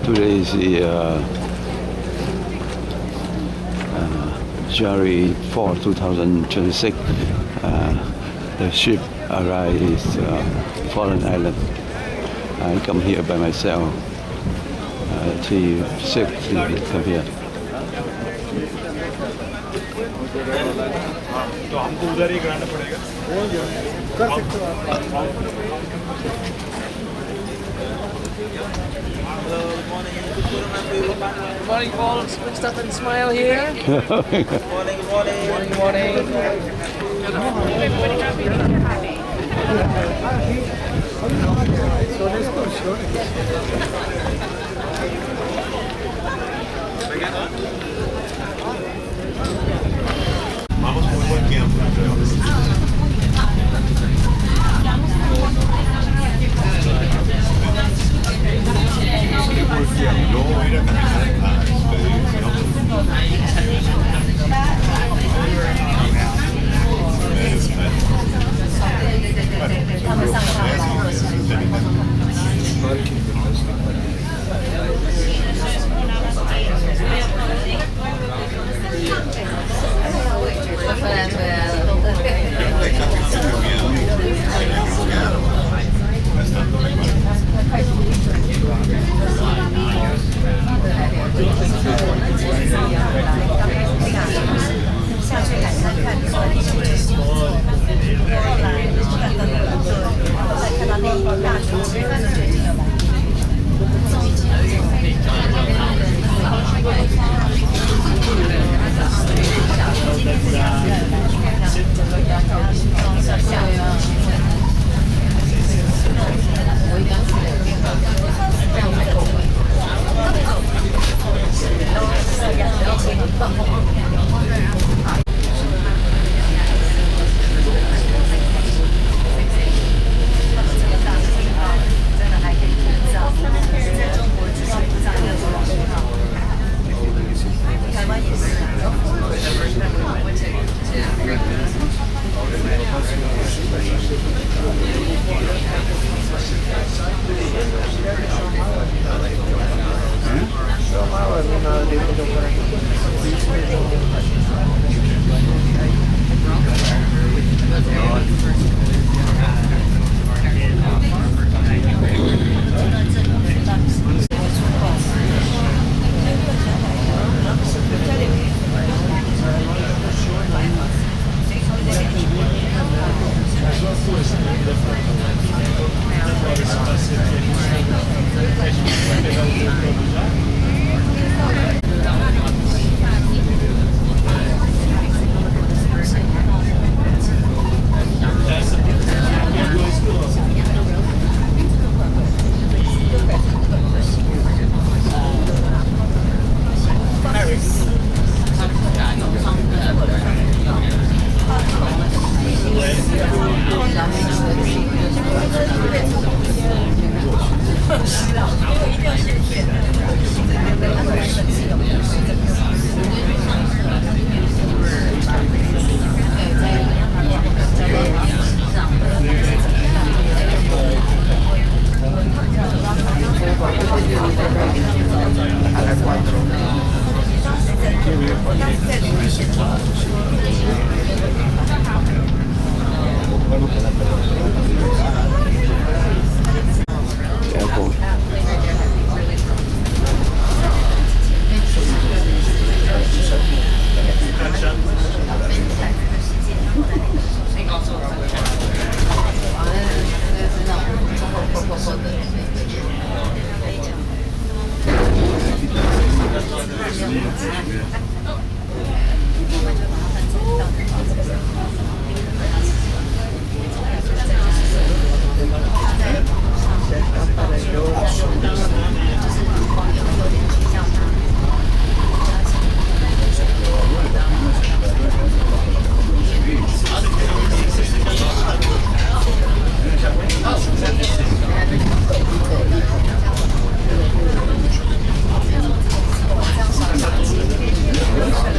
Today is the January 4, 2026. The ship arrived is Falkland Islands. I come here by myself. 6 come here. तो हमको उधर ही कराना पड़ेगा कर सकते हो आप Good morning, Paul. Switched up and smile here. Good morning, good morning. Good morning, Vamos muy buen tiempo. Luego voy a ir a caminar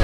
a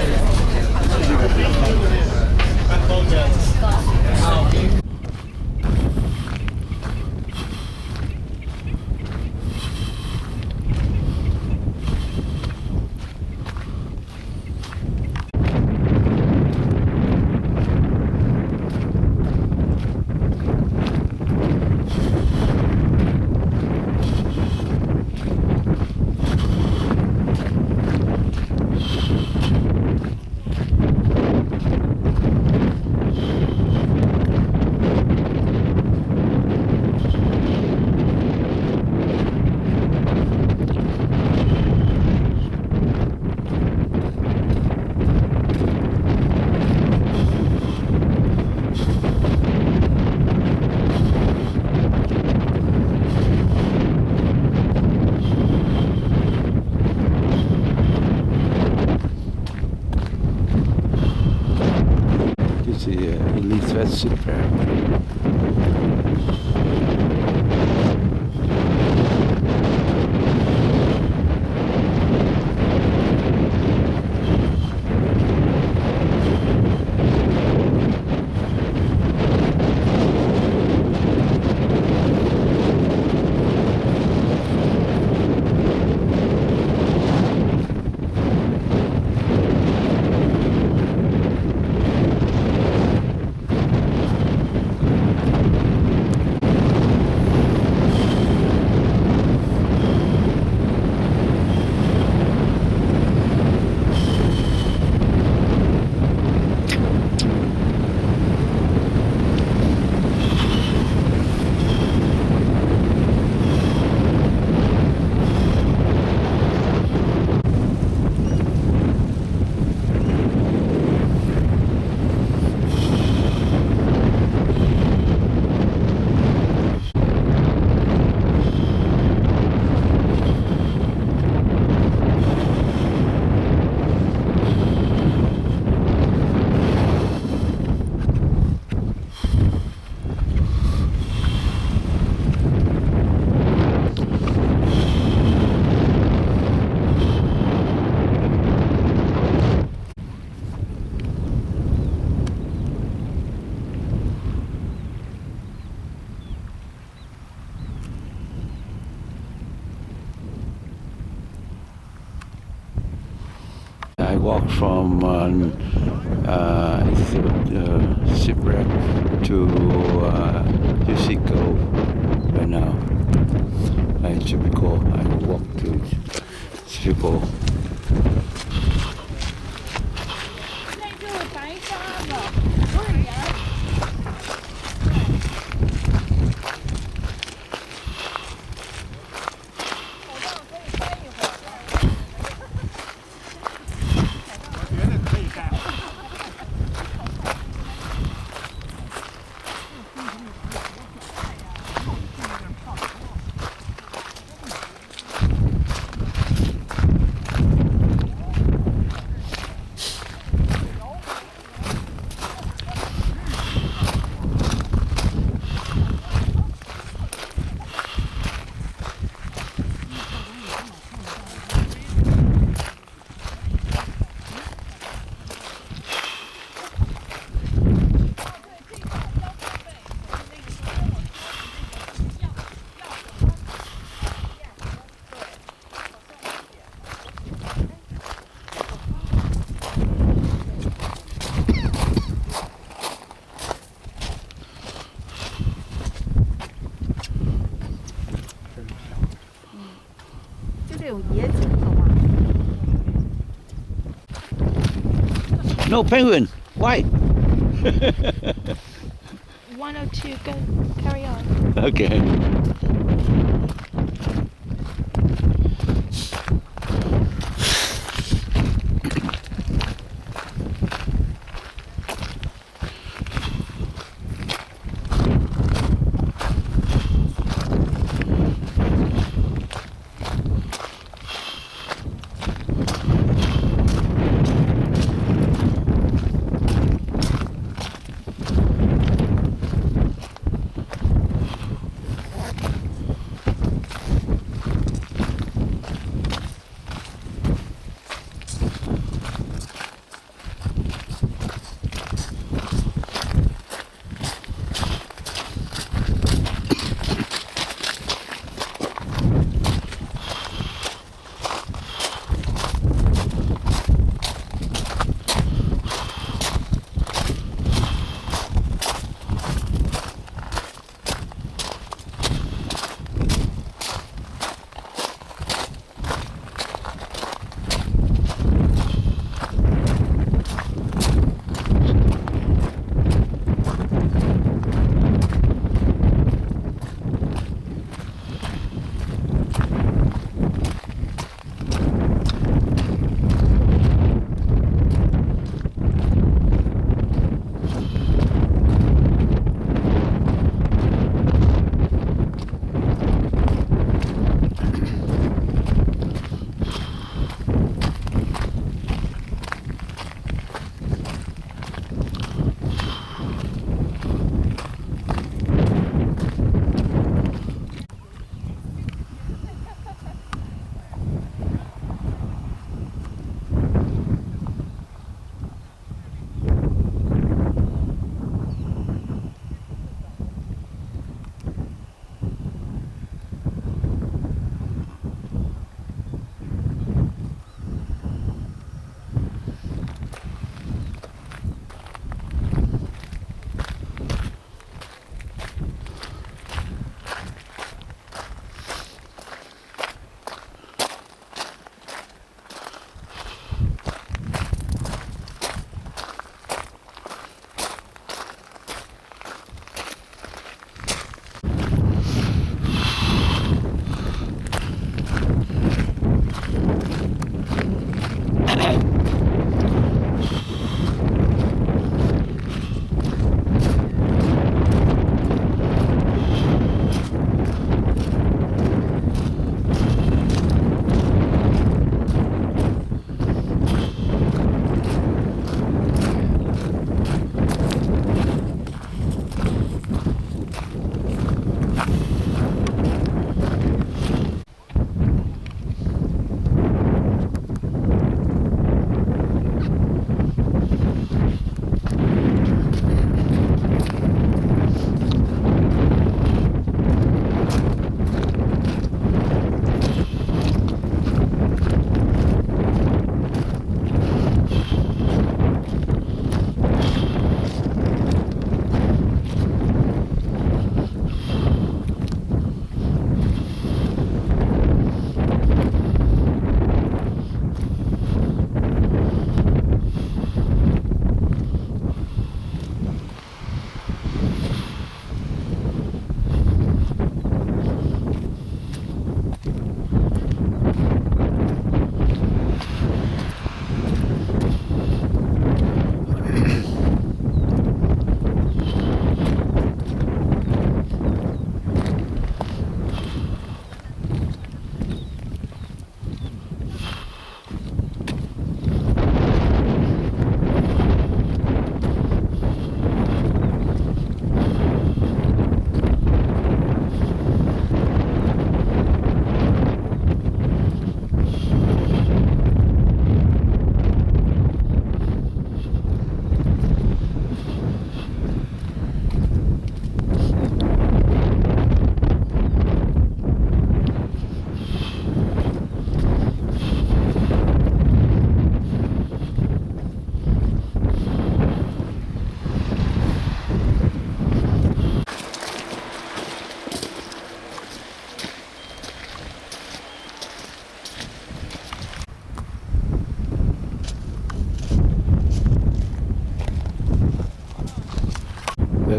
Shipwreck. I walk from Shipwreck to Yushiko right now. I walk to Shipwreck. 那就是白沙子，不是盐。口罩可以摘一会儿。我觉得可以干。就这种野景的话， No penguin. Why? 102 go carry on。 Okay.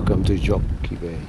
Welcome to Jockey Bay.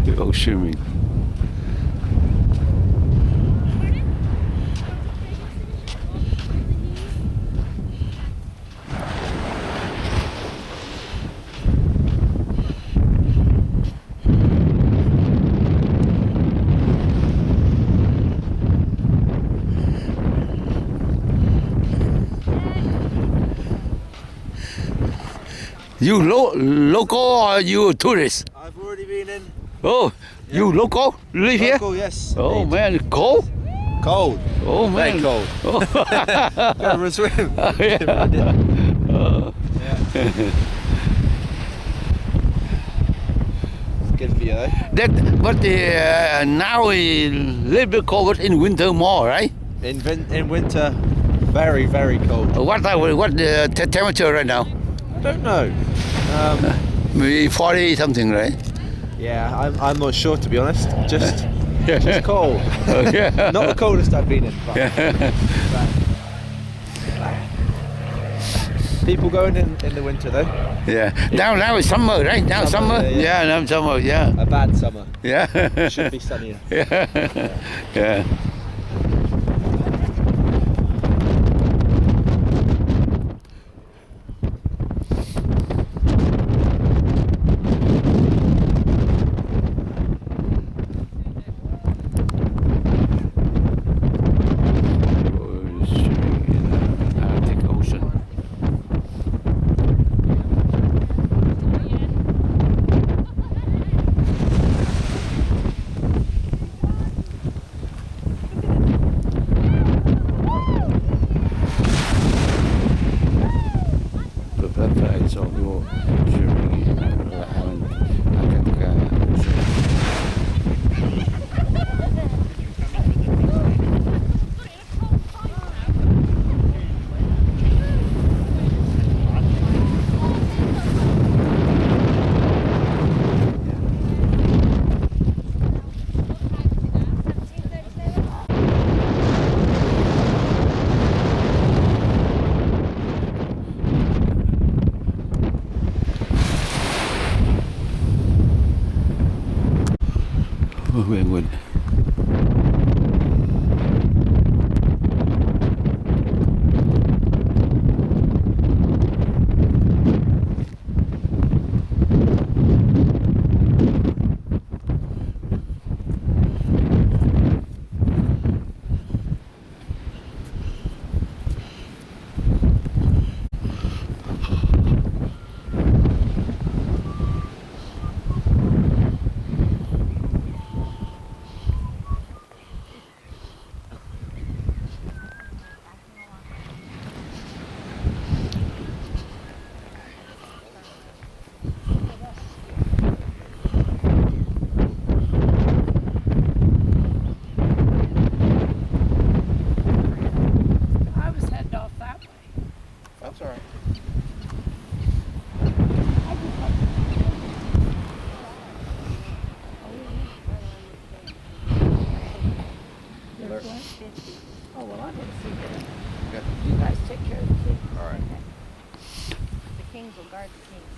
They're all swimming. You local or you tourist? I've already been in. Oh, you local? Live here? Local, yes. Oh man, cold? Cold. Oh man. Very cold. Oh. Go for a swim. Yeah. Oh. It's good for you though. But now a little bit cold, in winter more, right? In winter, very, very cold. What temperature right now? I don't know. Maybe 40 something, right? Yeah, I'm not sure to be honest. Just cold. Oh, yeah. Not the coldest I've been in. But people going in the winter though. Yeah. Now it's summer, right? Now summer. Yeah. Now summer. Yeah. A bad summer. Yeah. Should be sunnier. Yeah. Yeah. Very good. I was heading off that way. That's alright. There's one. Oh, well, I'm going to see that. You guys take care of the kids. Alright. The kings will guard the kings.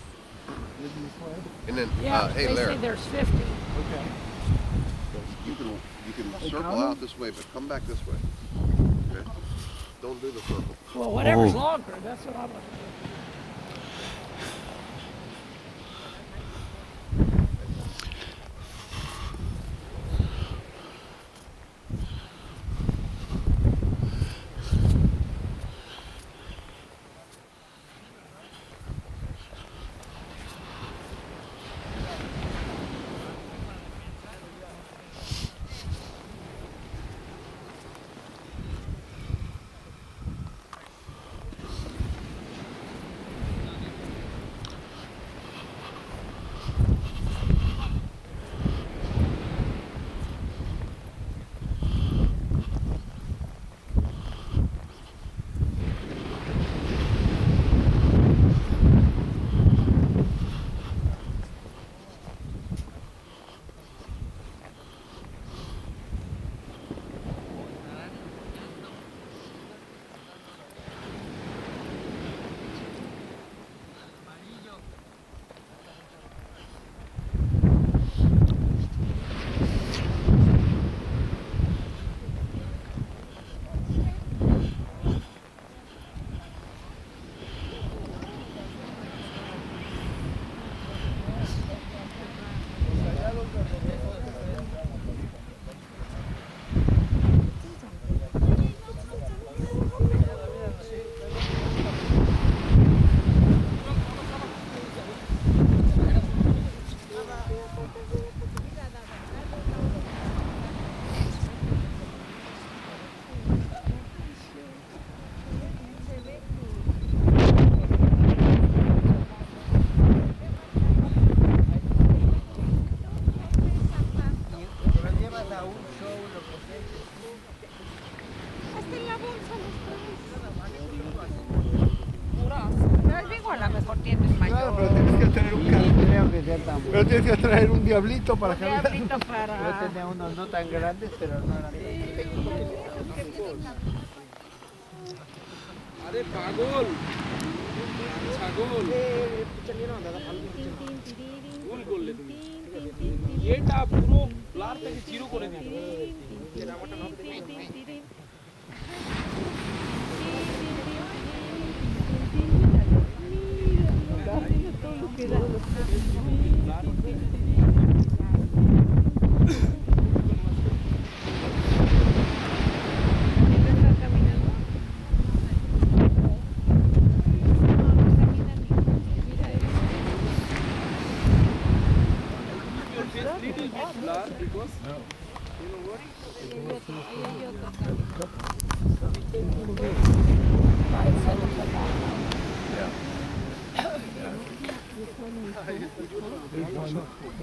And then, Yeah, hey they say Larry, there's 50. you can circle out this way, but come back this way. Okay? Don't do the circle. Well, whatever's Oh. longer, that's what I'm going to do. Hasta en la bolsa los No es igual, a lo mejor tienes mayor. Claro, pero tienes que tener un pero tienes que traer un diablito para que Diablito para... Yo tenía unos no tan grandes, pero no eran tan pequeños. আরে পাগল ছাগল ভুল করলে তুমি এটা পুরো blur থেকে zero করে দিল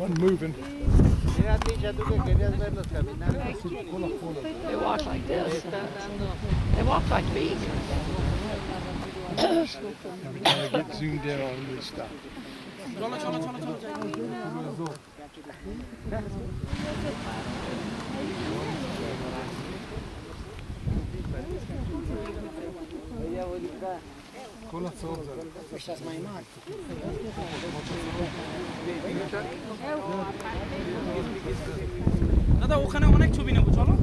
One moving. Mira, Tisha, tú que querías verlos caminar. They walk like this. They walk like me. Get zoomed in on this stuff. চলো চলো চলো চলো দাদা ওখানে অনেক ছবি নেব চলো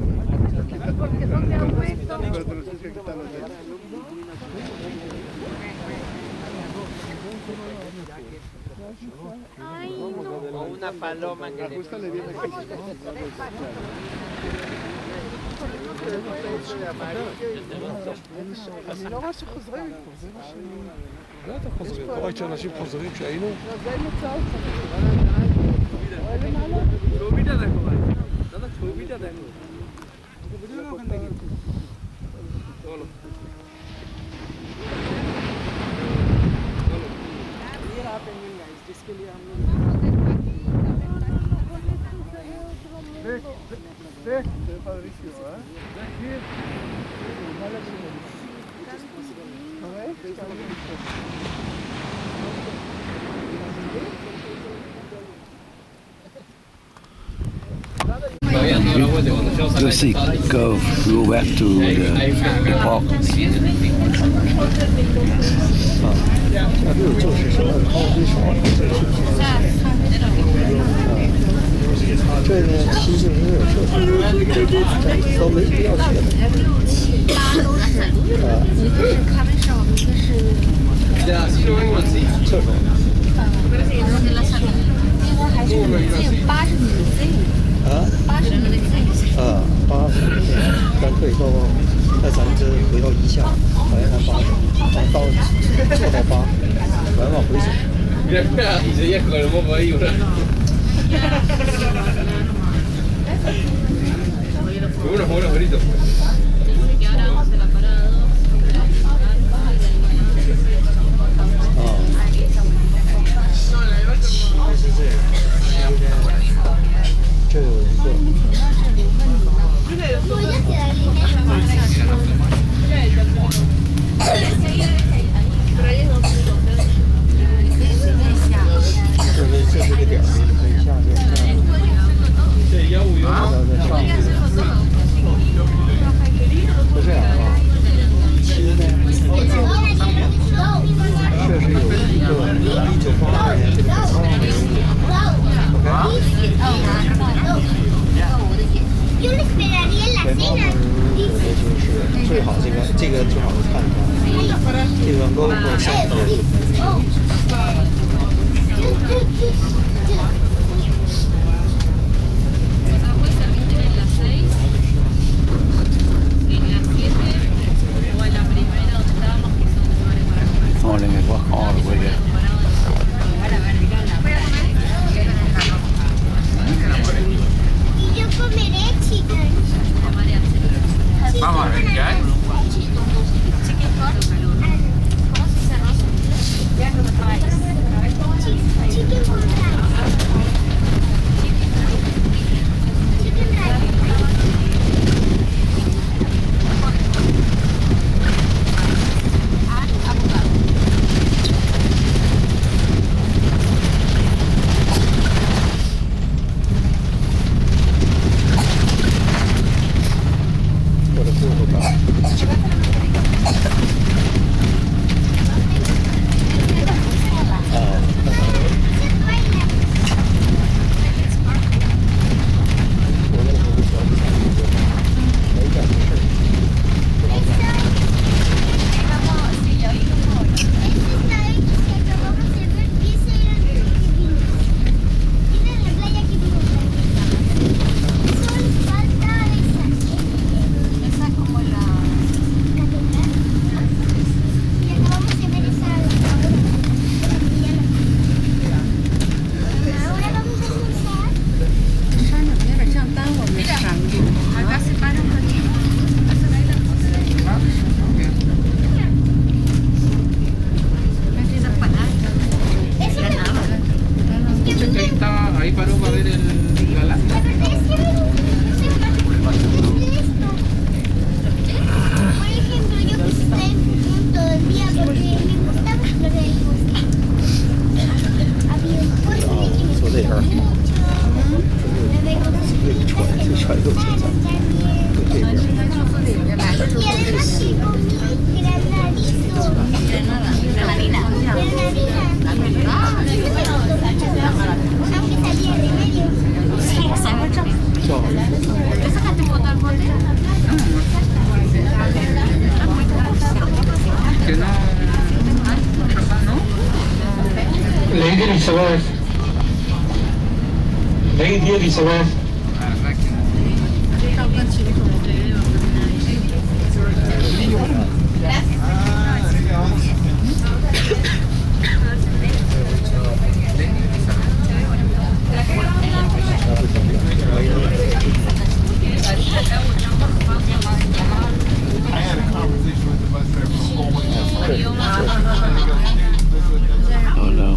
O una paloma que ajustale bien aquí. אני לא רואה שחוזרים פה, זה מה ש... בטח חוזרים, אתה רואה שאנשים חוזרים שהיינו? זה יצא אותך. ছবিটা দেখো ভাই দাদা ছবিটা দেখো বুঝলে না ওখান থেকে চলো ये रहा पेंगुइन गाइस जिसके लिए हम लोग Ve, padrísimo, ¿eh? You see, go back to the park. 这呢，其实没有特别，都没必要去的。一个是咖啡少，一个是厕所。应该还是80米的 Z。啊？80米的 Z。80米，咱可以到，那咱这回到一下，好像才80，到做到8，完往回走。这也可能没有了。Bueno, bonito.这有一个。这是个点儿，可以下去。这150元。是这样啊，其实呢，确实有一个1982年这个Yo le esperaría en la cena. 最好这个最好是看一看，这个够上头。Morning and walk all the way there. Y yo comeré chicken. Vamos a ver qué hay. Chicken corn. ¿Cómo se dice arroz? Chicken corn rice. Chicken rice. 传统青菜，就这边。Lady Elizabeth. Lady Elizabeth. Oh no.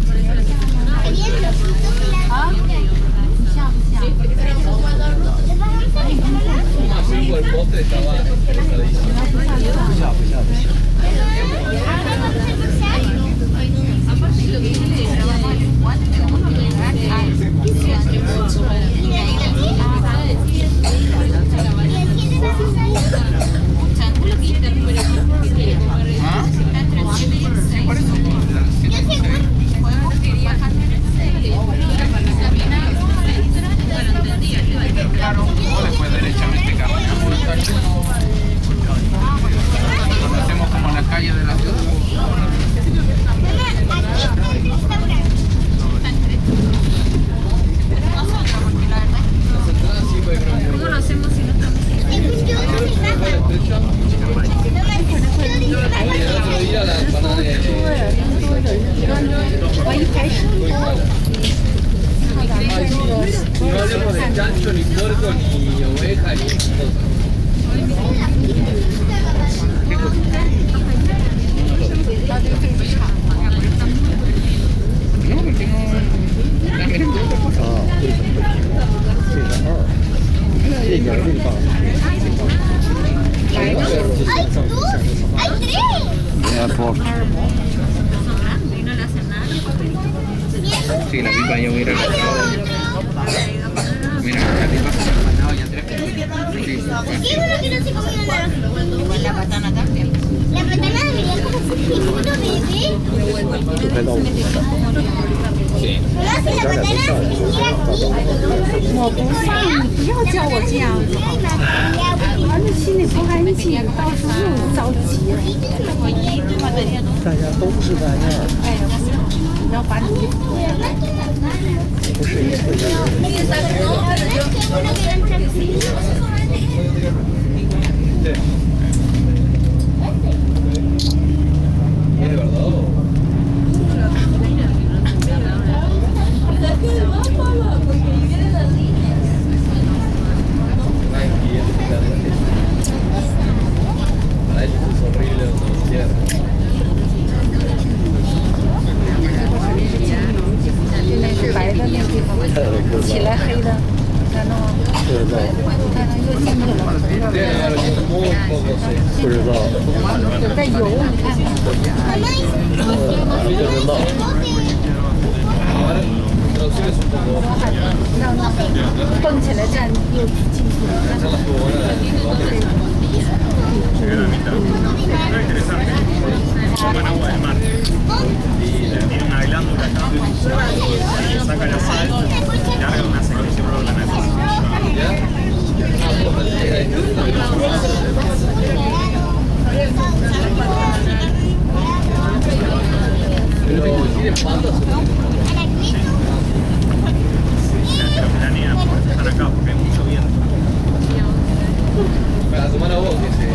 Conocemos como la calle de la ciudad. ¿Cómo lo hacemos si no estamos? No hablemos de chancho, ni puerco, ni oveja, ni Airport. Sí, la pipa ya hubiera ganado. Mira, la pipa se ha ganado ya 3 puntos. Sí, Seguro que no se comió nada. La patana también. La patana debería como ser seguro, bebé. sí. No, si la patana venía aquí. 我不上，你不要叫我这样子好吗？儿子心里不安静，到时候又着急了。大家都是那样，哎呀，你要把你衣服不是一个人。是白的那个地方，起来黑的，看到吗？不知道，看到又进去了，不知道，有在游，你看看。不知道。让它蹦起来站又进去了。Toman agua del mar y tiene una glándula acá que saca la sal y larga una secreción Pero planean por estar acá porque hay mucho viento. Para tomar agua que se...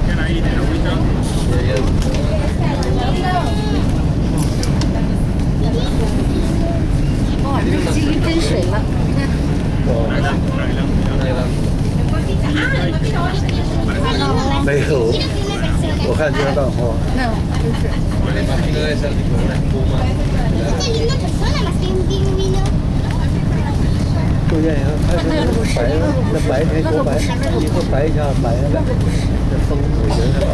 Quedan ahí en el agüita. 哇，这进一喷水了，你看。没有，我看就是蛋花。那不是。 Me imagino debe ser tipo una espuma. Qué linda persona, más que un pingüino. 就愿意它是白的，那白天多白，一个白加白的，这风我觉得好。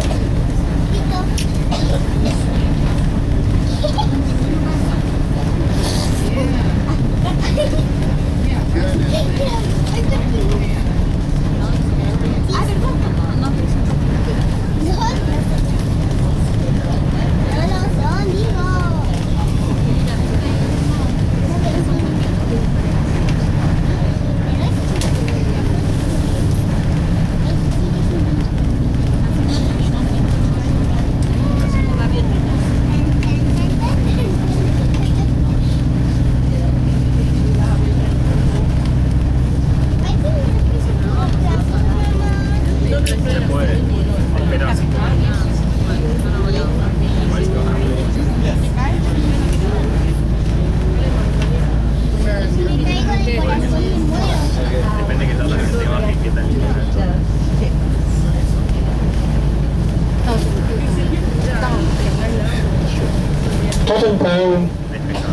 Ay,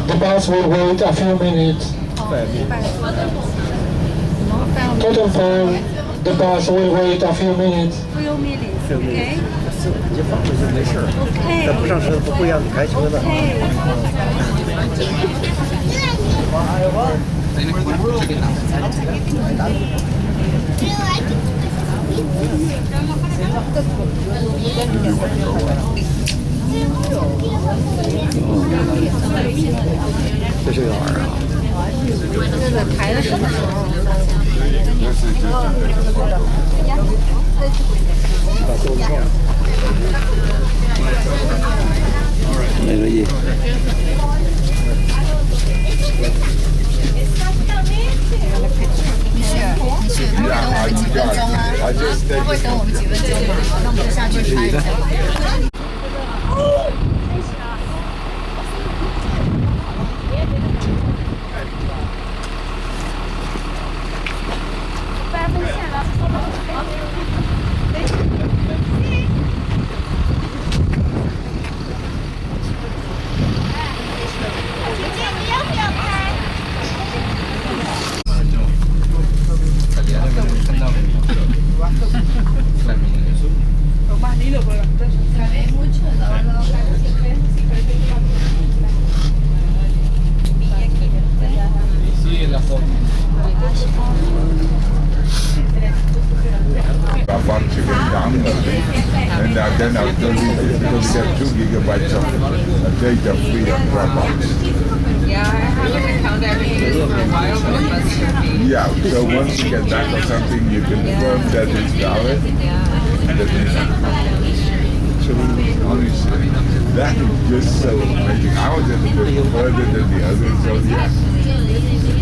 The bus will wait a few minutes. Totem pole, the bus will wait a few minutes. Few minutes, okay? 你就放着就没事儿。但不上车不会让你开车的。这是个玩意儿啊。这个抬的什么时候？没个意。他会等我们几分钟吗？那我们就下去拍一下。Then I'll tell you because we have 2 gigabytes of data free on Dropbox. Yeah, I haven't encountered this for a while, but it must be. Yeah, so once you get back on something, you confirm that it's valid. That is just so amazing. I was a little bit further than the others, so yeah.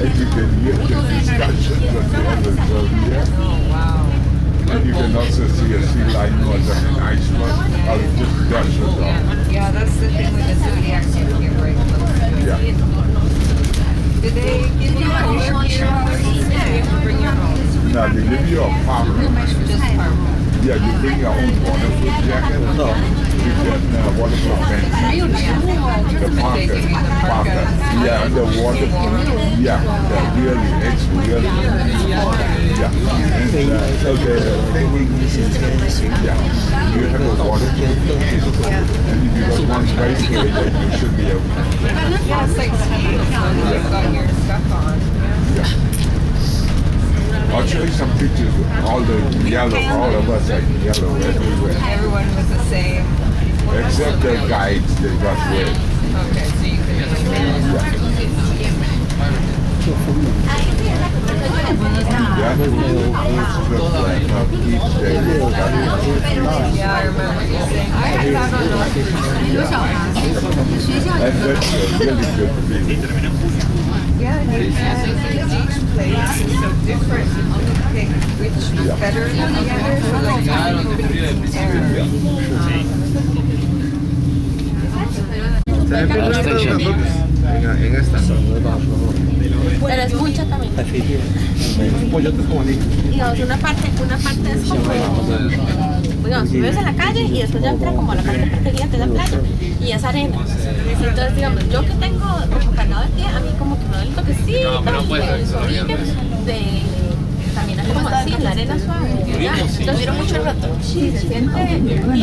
And you can hear the discussions of the others, so yeah. Oh, wow. And you can also see a sea lion or an iceberg, or just brush it off. Yeah, that's the thing with the Zodiac, you can get right close to it. Yeah. Did they give you a beer here? Or do you have to bring your own? No, they give you a power. Just power. Yeah, you bring your own waterproof jacket. No. You get waterproof pants. The parka. Yeah, the waterproof. Yeah, really, it's really. Yeah. And, so the thinking is, yeah, you have a waterproof. And if you got one space here, then you should be able to. Yeah, it's like skiing, so you've got your stuff on. Yeah. I'll show you some pictures of all the yellow, all of us are yellow everywhere. Everyone was the same. Except the guides, they got red. Okay, so you can just Yeah, yeah, I remember you saying. I had that on the and that's a really good feeling. Yeah, each place is so different. You pick which is better than the other. So like, En esta. Pero es mucho también. Digamos, una parte es como, digamos, vives en la calle y después ya entra como a la parte pequeña que es la playa y es arena. Entonces, digamos, yo que tengo como cargado de pie, a mí como que me duele un toquecito y los tobillos también hace como así, la arena suave. ¿Lo vieron mucho el rato? Sí, se siente bien, digamos.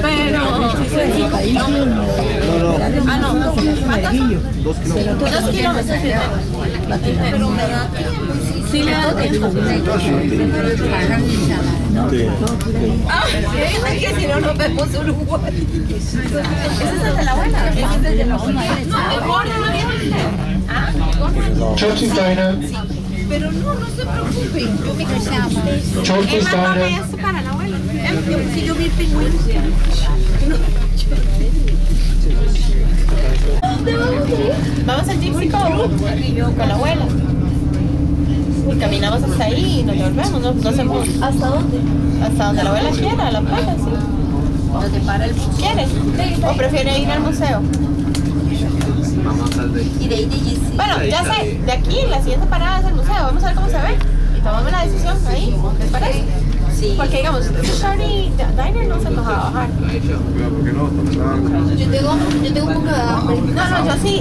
Pero, no. 2 kilómetros. Pero me da tiempo. Sí, le da tiempo. Es que si no nos vemos Uruguay. Ese es el de la abuela. Ese es el de la abuela. El gordo no viene. Turkish diner. Pero no se preocupen. Yo me casaba. Turkish diner. Eso para la abuela. Si yo vi pingüinos. Vamos al Gypsy Cove con la abuela. Y caminamos hasta ahí y nos devolvemos, no hacemos. ¿Hasta dónde? Hasta donde la abuela quiera, a la playa, sí. ¿Dónde para el bus? ¿Quieres? ¿O prefiere ir al museo? Y de ahí de Gypsy. Bueno, ya sé, de aquí la siguiente parada es el museo, vamos a ver cómo se ve. Y tomamos la decisión ahí, ¿les parece? Sí. Porque digamos, Shorty Diner no se nos va a bajar. Yo tengo un poco de hambre. No, yo sí,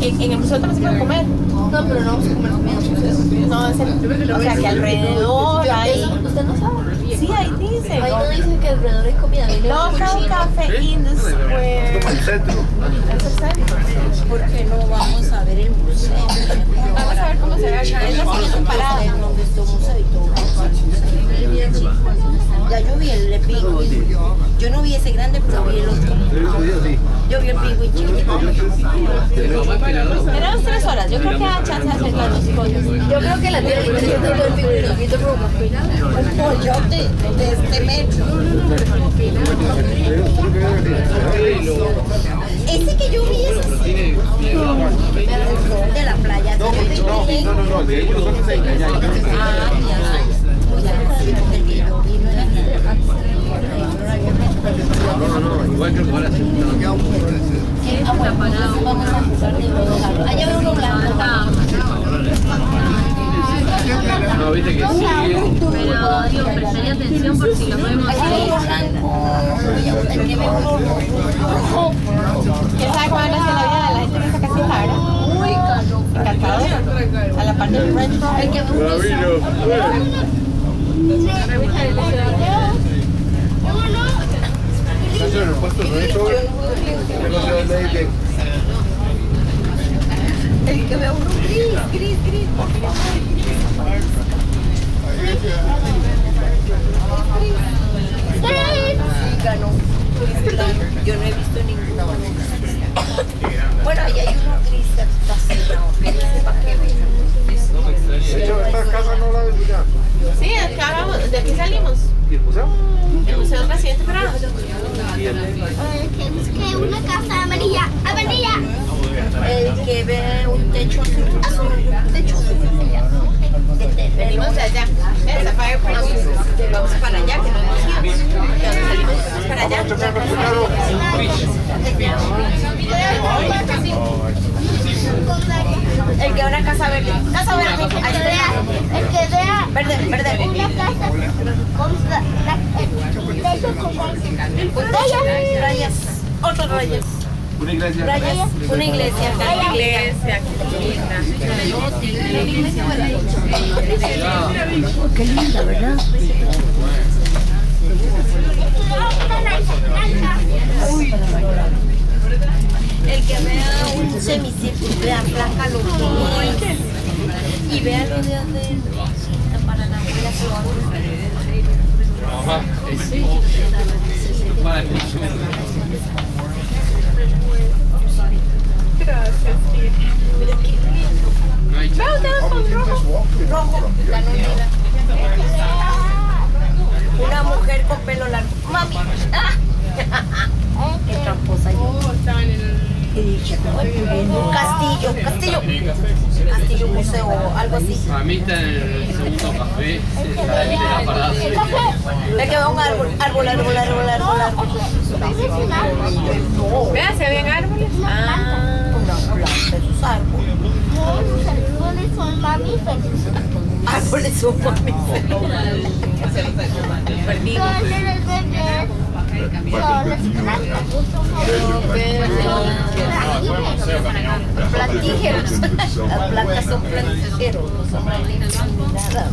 en el museo también se puede comer. No, pero no vamos a comer comida en el museo. No, o sea que alrededor hay... ¿Usted no sabe? Sí, ahí dice. Ahí no dice que alrededor hay comida. Local Cafe in the Square. Como el centro. Es el centro. ¿Por qué no vamos a ver el museo? Vamos a ver cómo se ve. Es la siguiente parada. Donde está un museo y todo. Ya yo vi el pingüín. Yo no vi ese grande, pero vi el otro. Yo vi el pingüín chiquito. Tenemos 3 horas. Yo creo que da chance de hacer las 2 cosas. Yo creo que la tía le interesa todo el pingüín. Un pollote de este metro. Ese que yo vi es de la playa. No, el vehículo son 6 allá. No, igual que ahora sí. Allá veo uno blanco. No, viste que sí. Pero digo, prestaría atención por si lo podemos hacer. ¿Quién sabe cuál es la vida de la gente en esa casita, verdad? Muy encantadora. A la parte del ranch. Hay que El que veo uno gris. Ganó. Yo no he visto ninguno. Bueno, ahí hay uno gris estacionado. Que no sé para qué ven. Esta casa no la ves ya. Sí, de aquí salimos. ¿Y el museo? El museo es la siguiente parada. Que una casa amarilla. El que ve un techo azul. Techo azul. Venimos de allá. Esa Fireplace. Vamos para allá, que no hemos ido. Vamos para allá. El que ve una casa verde. Casa verde. El que vea Verde. una casa con rayas. Otras rayas. Una iglesia. Una iglesia. Una iglesia. Qué linda, ¿verdad? El que vea un semicírculo, vea placa lo que es. Y vea lo de adentro. Para la abuela que va Gracias, tío. Mira qué lindo. Veo ustedes con rojo. Ganó mira. Una mujer con pelo largo. Mami. Qué tramposa yo. Un castillo. Castillo, museo, algo así. Para mí está en el segundo café. La parada. Es que veo un árbol. Vea, se ven árboles. Una planta, esos árboles. Árboles son mamíferos. Árboles son mamíferos. Todos los bebés son las Plantígeros. Las plantas son plantígeros. pero no son ni nada.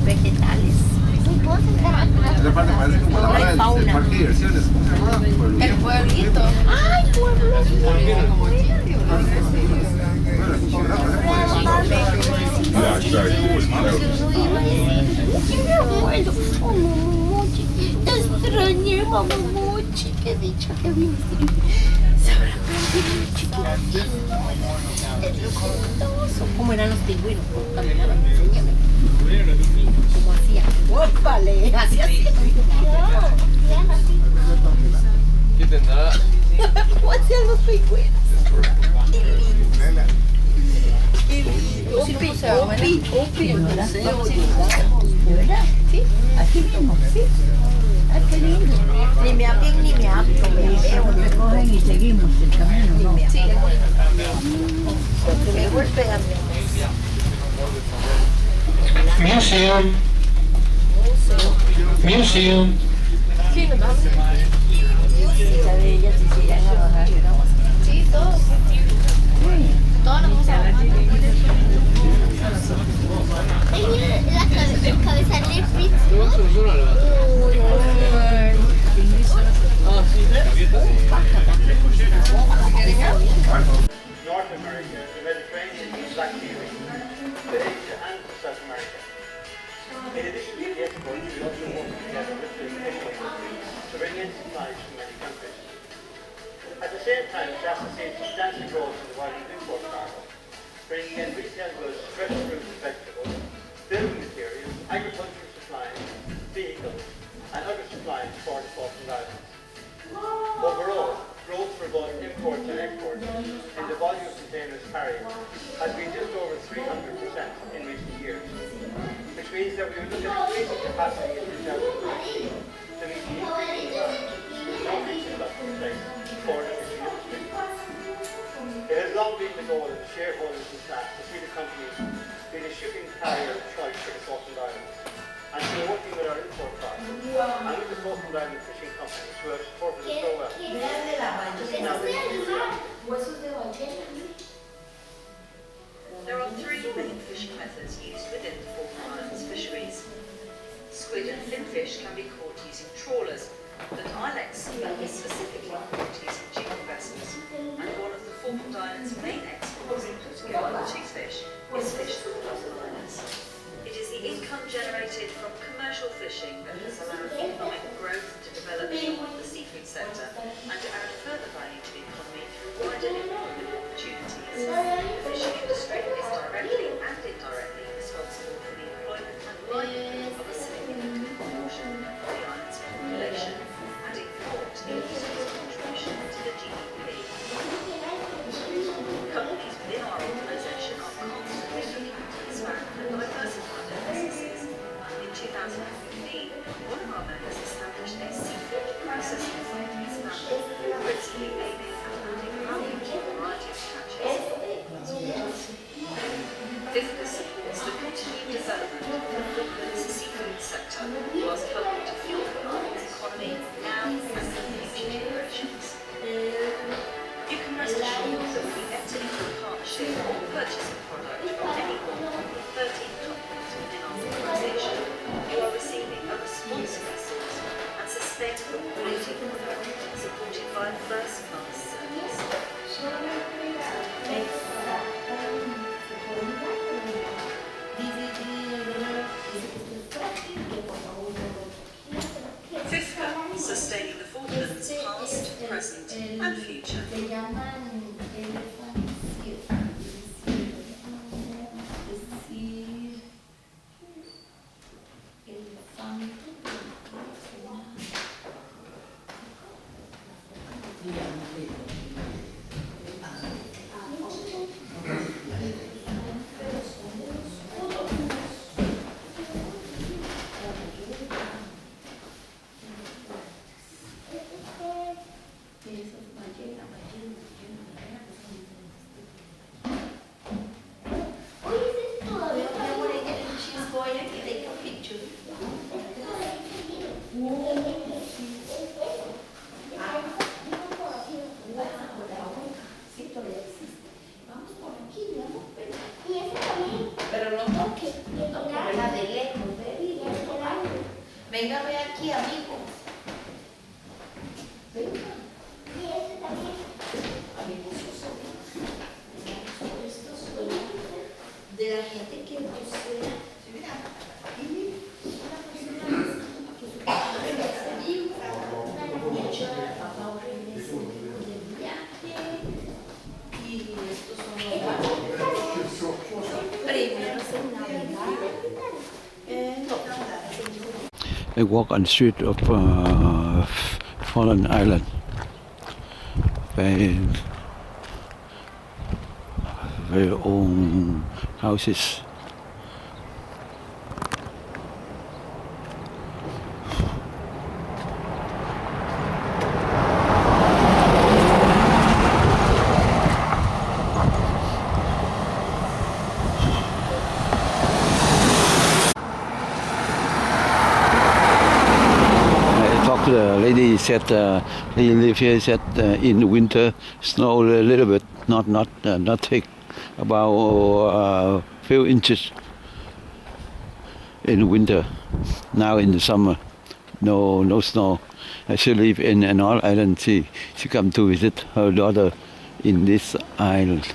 Vegetales. Esa parte parece como la hora del parque de diversiones. ¿Cómo se llama? El pueblito. ¡Ay, pueblo! Yeah, Te extrañé, mamá Mochi. Qué dicha que viniste. ¿Cómo eran los pingüinos? Caminaban, enséñame. ¿Cómo hacían? ¡Ópale! Así hacían. ¿Qué tendrá? ¿Cómo hacían los pingüinos? Opi, no sé, ¿de verdad? Sí, aquí mismo, sí. Ay, qué lindo. Ni me hablen ni me hablo, me cogen y seguimos el camino, ¿no? Sí, porque me golpean. Museum. Museum. Sí, nos vamos. Muchas de ellas se irán a bajar, ¿no? Sí, todos. Todos nos vamos a bajar. La cabeza de Fritz. North America, the Mediterranean, the Black Sea region, to Asia and to South America. In addition to the exports, we also work together with the fishing industry to bring in supplies from many countries. At the same time, Shasta has seen substantial growth in the wild import cargo, bringing in retail goods, fresh fruits and vegetables, building materials, agricultural supplies, vehicles, and other supplies for the Falkland Islands. Overall, growth for both imports and exports in the volume of containers carried has been just over 300% in recent years, which means that we will look at increasing capacity in 2019 to meet the increasing demand for increasing customer space for the fishing industry. It has long been the goal of the shareholders and staff to see the company be the shipping carrier of choice for the Falkland Islands. And we are working with our import partners and with the Falkland Island fishing companies who have supported us so well. There are three main fishing methods used within the Falkland Islands fisheries. Squid and finfish can be caught using trawlers, but ilex is specifically caught using jig vessels. And one of the Falkland Islands' main exports, particularly toothfish, is fish from the Falkland Islands. It is the income generated from commercial fishing that has allowed economic growth to develop beyond the seafood sector and to add further value to the economy through wider employment opportunities. The fishing industry is directly and indirectly responsible for the employment and livelihood of a significant proportion of the island's population and important the industry's contribution to the GDP. Companies within our organisation are constantly looking to expand and diversify their businesses. In 2015, one of our members established a seafood processing site in Istanbul, principally aiming at adding value to a variety of catches. FIFCA supports the continued development of the Falklands seafood sector whilst helping to fuel the island's economy now and for future generations. You can rest assured that when you enter into a partnership or purchase a product from any one of the 13 companies within our organisation, you are receiving a responsibly sourced and sustainable quality product supported by a first-class service. FIFCA, sustaining the Falklands past, present and future. Venga a ver aquí, amigo. Venga. Estos son de la gente que posee. Mira, aquí una persona que su papá es vivo, papá regresa de viaje, y estos son los primeros en Navidad. I walk on the street of Falkland Island. Very old houses. The lady said they live here. Said in the winter snow a little bit, not thick, about few inches in the winter. Now in the summer, no snow. She live in another island. She come to visit her daughter in this island.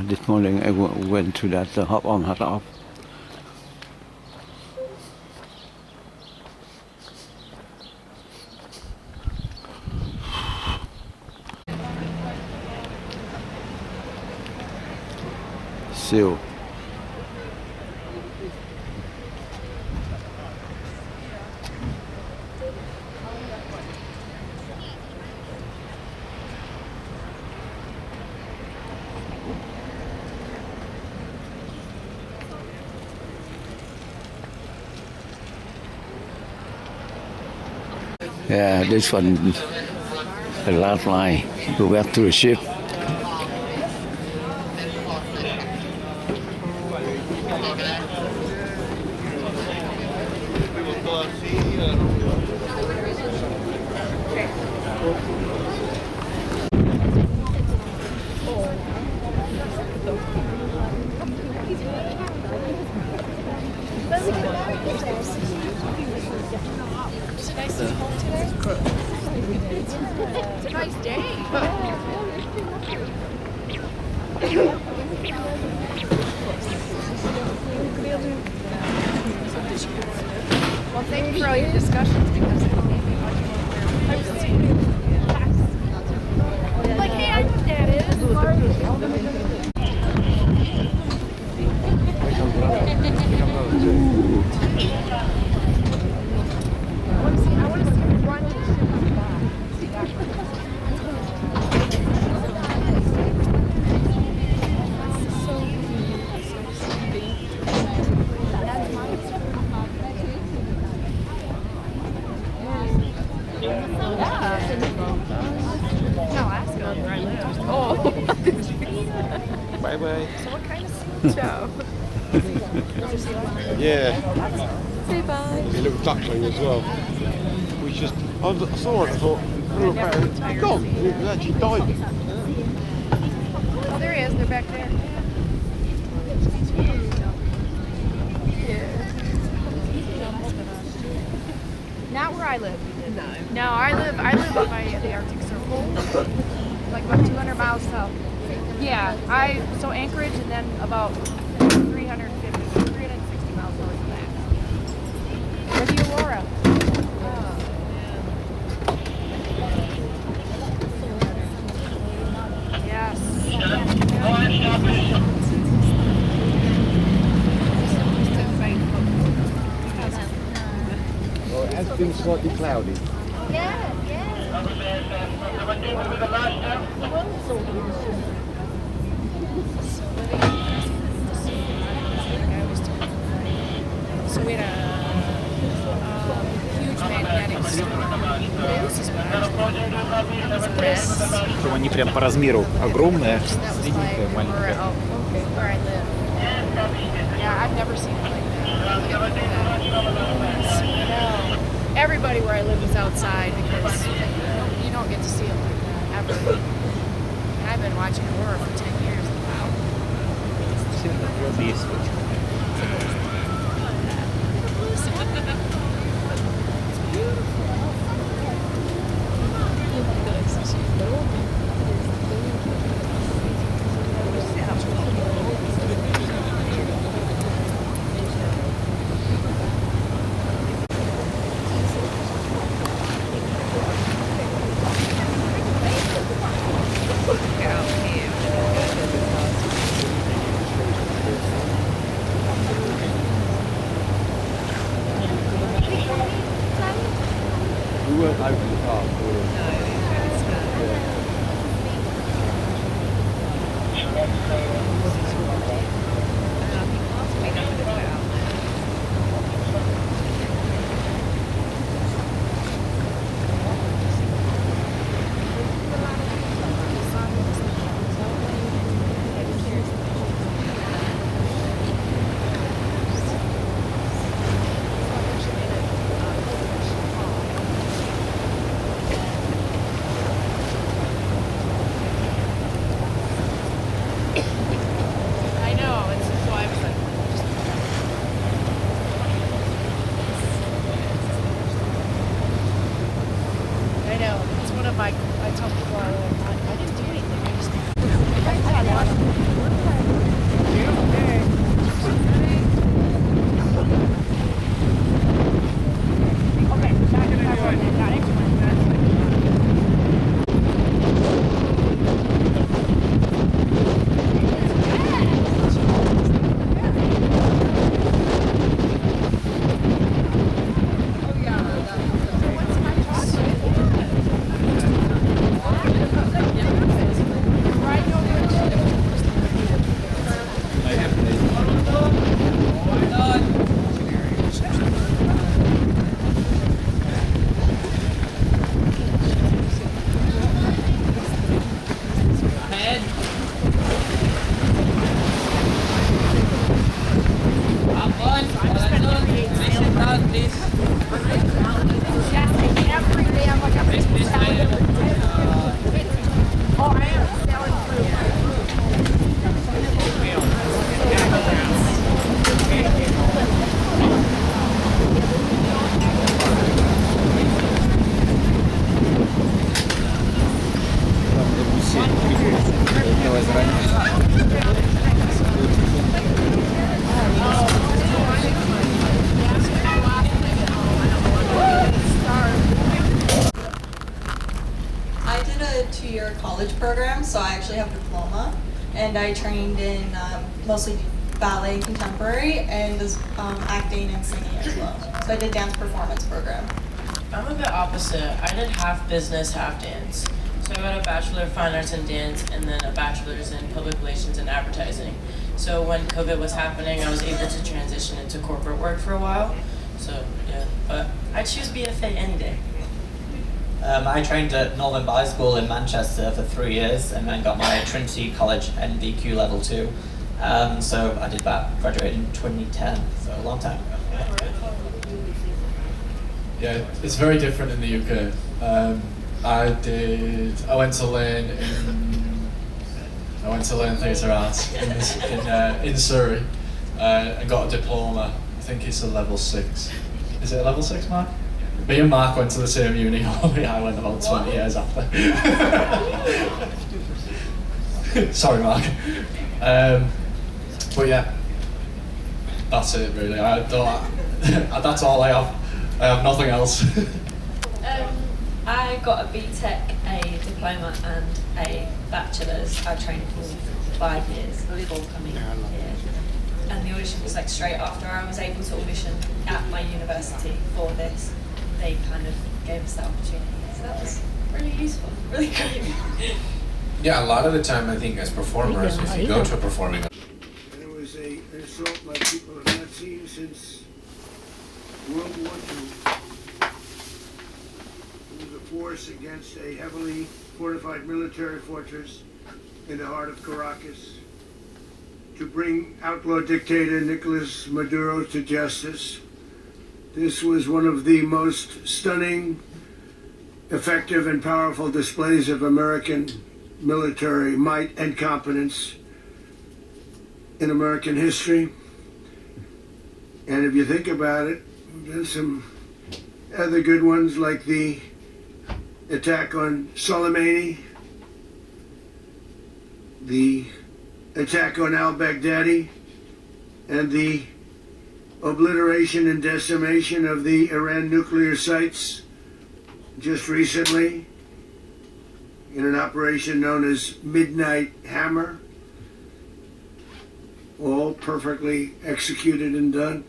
This morning I went to that hop on, hop off. Seal. Yeah, this one, the last line, go back to the ship. It's a nice day. Well, thank you for all your discussions because it made me much more clear. Like, hey, I know what that is. I want to see the front and shit on the back. Bye bye. So what kind of scene show? Yeah. Say bye. He looked duckling as well. We just, I saw it and thought, look back, it's gone. It was actually diving. Oh, there he is. They're back there. Yeah. Not where I live. No, I live by the Arctic Circle, like about 200 miles south. Yeah, so Anchorage and then about 350. been slightly cloudy. Yeah, yeah. So we had a huge magnetic storm. This is what I was Что они прям по размеру огромные, That was средненькая, like маленькая. where I live. Yeah, I've never seen it like that. No, everybody where I live is outside because you don't get to see it like that ever. And I've been watching horror for 10 years. We weren't open the car. I know, it's so I was like, I know, it's one of my, I tell people I didn't do anything, I just, I did a 2-year college program, so I actually have a diploma, and I trained in mostly ballet and contemporary, and acting and singing as well. So I did dance performance program. I'm a bit opposite. I did half business, half dance. So I got a Bachelor of Fine Arts in Dance and then a Bachelor's in Public Relations and Advertising. So when COVID was happening, I was able to transition into corporate work for a while. So yeah, but I choose BFA any day. I trained at Northern Ballet School in Manchester for 3 years and then got my Trinity College NVQ level 2. So I did that, graduated in 2010, so a long time ago. Yeah, it's very different in the UK. I went to learn theatre arts in Surrey and got a diploma. I think it's a level 6. Is it a level 6, Mark? Me and Mark went to the same uni, only I went about 20 years after. Sorry, Mark. But yeah, that's it really. That's all I have. I have nothing else. I got a BTEC, a diploma and a bachelor's. I trained for 5 years before coming here. And the audition was like straight after I was able to audition at my university for this. they kind of gave us that opportunity. So that was really useful, really great. Yeah, a lot of the time I think as performers, if you go to a performing And it was an assault like people have not seen since World War II. It was a force against a heavily fortified military fortress in the heart of Caracas to bring outlaw dictator Nicolas Maduro to justice. This was one of the most stunning, effective, and powerful displays of American military might and competence in American history. And if you think about it, there's some other good ones like the attack on Soleimani, the attack on al-Baghdadi, and the obliteration and decimation of the Iran nuclear sites just recently in an operation known as Midnight Hammer, all perfectly executed and done.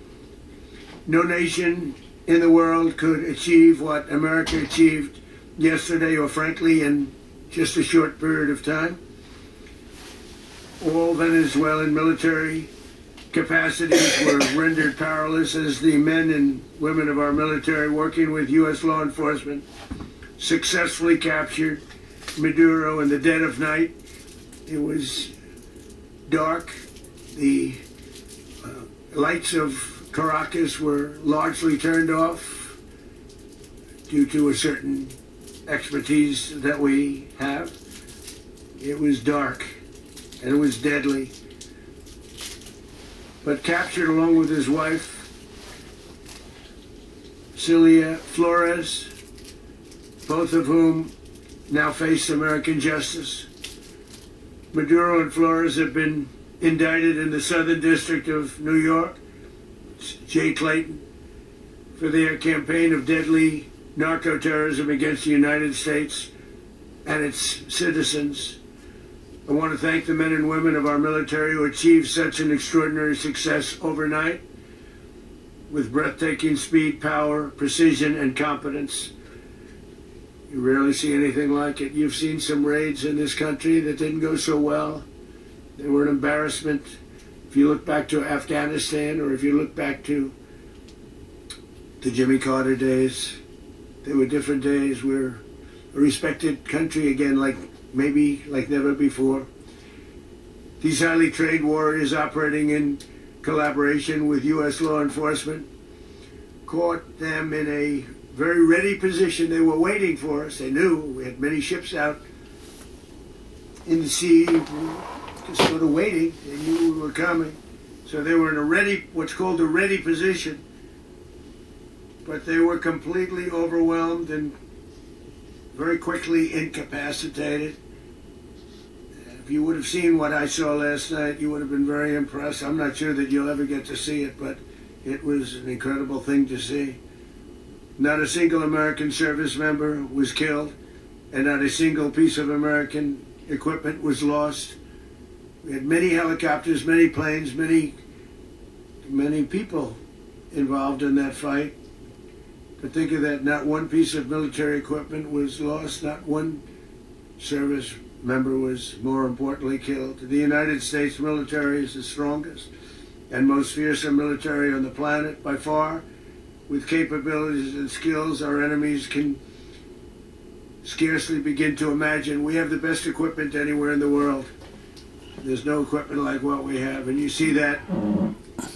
No nation in the world could achieve what America achieved yesterday, or frankly in just a short period of time. All Venezuelan military capacities were rendered powerless as the men and women of our military, working with U.S. law enforcement, successfully captured Maduro in the dead of night. It was dark. The lights of Caracas were largely turned off due to a certain expertise that we have. It was dark and it was deadly. But captured along with his wife, Celia Flores, both of whom now face American justice. Maduro and Flores have been indicted in the Southern District of New York, Jay Clayton, for their campaign of deadly narco-terrorism against the United States and its citizens. I want to thank the men and women of our military who achieved such an extraordinary success overnight with breathtaking speed, power, precision, and competence. You rarely see anything like it. You've seen some raids in this country that didn't go so well. They were an embarrassment. If you look back to Afghanistan, or if you look back to the Jimmy Carter days, they were different days. We're a respected country again, maybe like never before. These highly trained warriors operating in collaboration with U.S. law enforcement caught them in a very ready position. They were waiting for us. They knew we had many ships out in the sea, just sort of waiting. They knew we were coming. So they were in what's called a ready position. But they were completely overwhelmed and very quickly incapacitated. If you would have seen what I saw last night, you would have been very impressed. I'm not sure that you'll ever get to see it, but it was an incredible thing to see. Not a single American service member was killed, and not a single piece of American equipment was lost. We had many helicopters, many planes, many people involved in that fight. But think of that, not one piece of military equipment was lost, not one service member was, more importantly, killed. The United States military is the strongest and most fearsome military on the planet by far, with capabilities and skills our enemies can scarcely begin to imagine. We have the best equipment anywhere in the world. There's no equipment like what we have, and you see that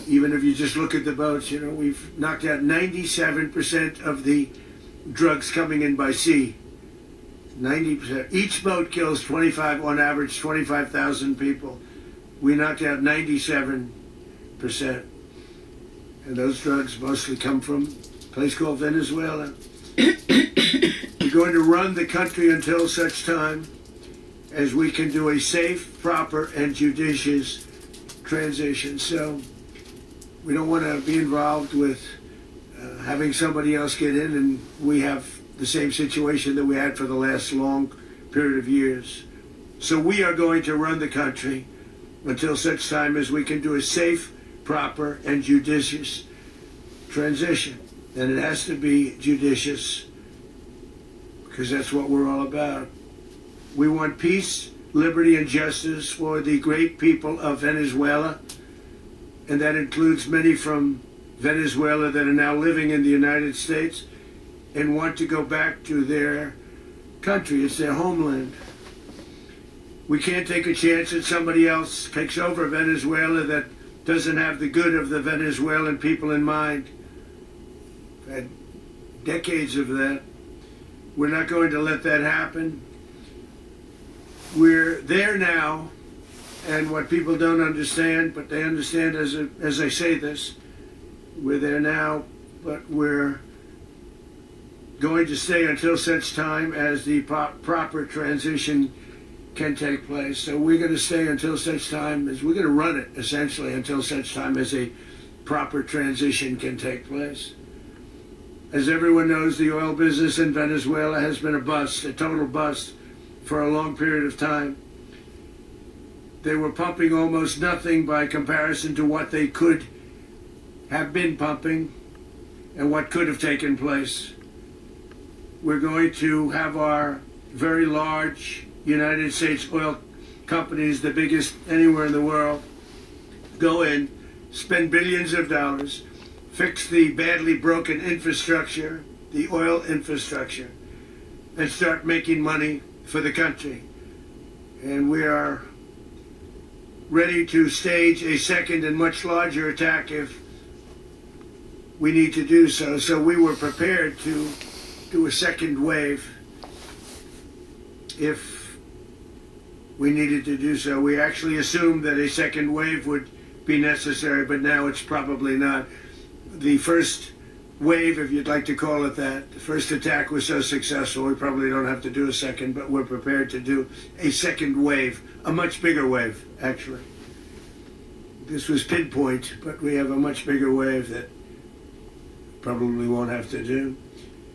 even if you just look at the boats. You know, we've knocked out 97% of the drugs coming in by sea. 90%. Each boat kills on average 25,000 people. We knocked out 97%. And those drugs mostly come from a place called Venezuela. We're going to run the country until such time as we can do a safe, proper, and judicious transition. So we don't want to be involved with having somebody else get in and we have the same situation that we had for the last long period of years. So we are going to run the country until such time as we can do a safe, proper, and judicious transition. And it has to be judicious, because that's what we're all about. We want peace, liberty, and justice for the great people of Venezuela, and that includes many from Venezuela that are now living in the United States and want to go back to their country. It's their homeland. We can't take a chance that somebody else takes over Venezuela that doesn't have the good of the Venezuelan people in mind. We've had decades of that. We're not going to let that happen. We're there now, and what people don't understand, but they understand as I say this, we're there now, but we're going to stay until such time as the proper transition can take place. So we're going to stay until such time as we're going to run it, essentially, until such time as a proper transition can take place. As everyone knows, the oil business in Venezuela has been a bust, a total bust, for a long period of time. They were pumping almost nothing by comparison to what they could have been pumping and what could have taken place. We're going to have our very large United States oil companies, the biggest anywhere in the world, go in, spend billions of dollars, fix the badly broken infrastructure, the oil infrastructure, and start making money for the country. And we are ready to stage a second and much larger attack if we need to do so. So we were prepared to do a second wave if we needed to do so. We actually assumed that a second wave would be necessary, but now it's probably not. The first wave, if you'd like to call it that, the first attack was so successful, we probably don't have to do a second, but we're prepared to do a second wave, a much bigger wave, actually. This was pinpoint, but we have a much bigger wave that probably won't have to do.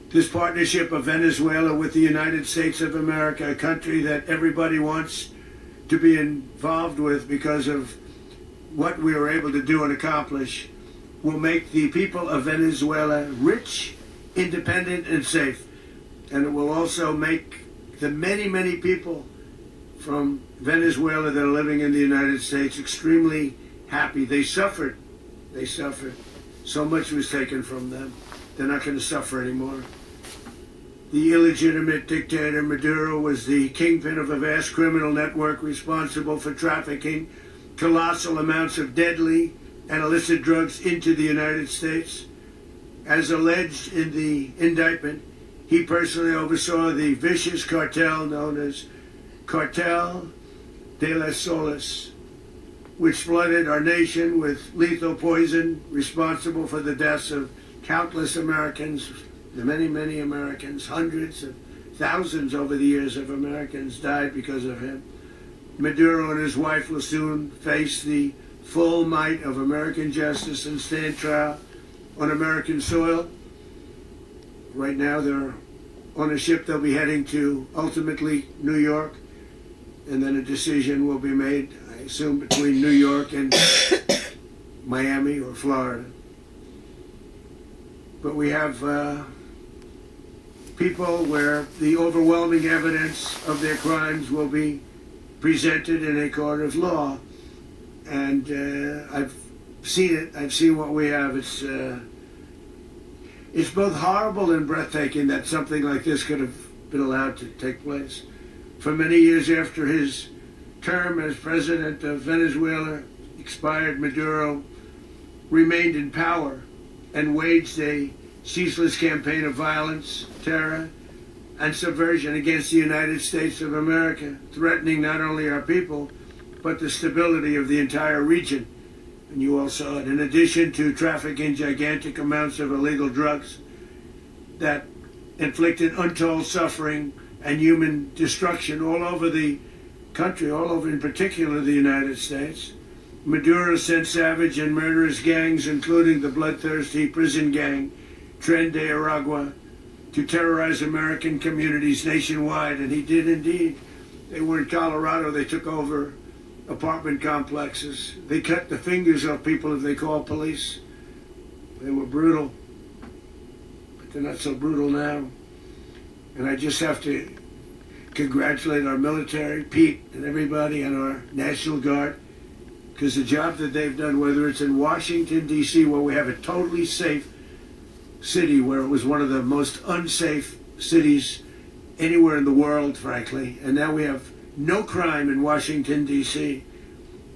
This partnership of Venezuela with the United States of America, a country that everybody wants to be involved with because of what we were able to do and accomplish, will make the people of Venezuela rich, independent, and safe. And it will also make the many, many people from Venezuela that are living in the United States extremely happy. They suffered. They suffered. So much was taken from them. They're not going to suffer anymore. The illegitimate dictator Maduro was the kingpin of a vast criminal network responsible for trafficking colossal amounts of deadly and illicit drugs into the United States. As alleged in the indictment, he personally oversaw the vicious cartel known as Cartel de las Solas, which flooded our nation with lethal poison, responsible for the deaths of countless Americans, the many, many Americans. Hundreds of thousands over the years of Americans died because of him. Maduro and his wife will soon face the full might of American justice and stand trial on American soil. Right now they're on a ship. They'll be heading to ultimately New York, and then a decision will be made, I assume, between New York and Miami or Florida. But we have people where the overwhelming evidence of their crimes will be presented in a court of law. And I've seen it. I've seen what we have. It's both horrible and breathtaking that something like this could have been allowed to take place. For many years after his term as president of Venezuela expired, Maduro remained in power and waged a ceaseless campaign of violence, terror, and subversion against the United States of America, threatening not only our people, but the stability of the entire region. And you all saw it. In addition to trafficking gigantic amounts of illegal drugs that inflicted untold suffering and human destruction all over the country, all over in particular the United States, Maduro sent savage and murderous gangs, including the bloodthirsty prison gang Tren de Aragua, to terrorize American communities nationwide. And he did indeed. They were in Colorado. They took over apartment complexes. They cut the fingers off people if they called police. They were brutal. They're not so brutal now. And I just have to congratulate our military, Pete and everybody, and our National Guard, because the job that they've done, whether it's in Washington, D.C., where we have a totally safe city, where it was one of the most unsafe cities anywhere in the world, frankly, and now we have no crime in Washington, D.C.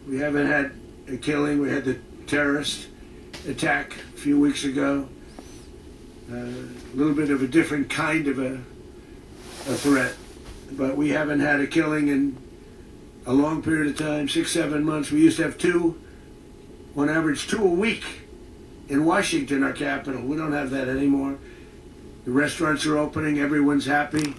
We haven't had a killing. We had the terrorist attack a few weeks ago. A little bit of a different kind of a threat, but we haven't had a killing in a long period of time, 6-7 months. We used to have two, on average 2 a week in Washington, our capital. We don't have that anymore. The restaurants are opening, everyone's happy.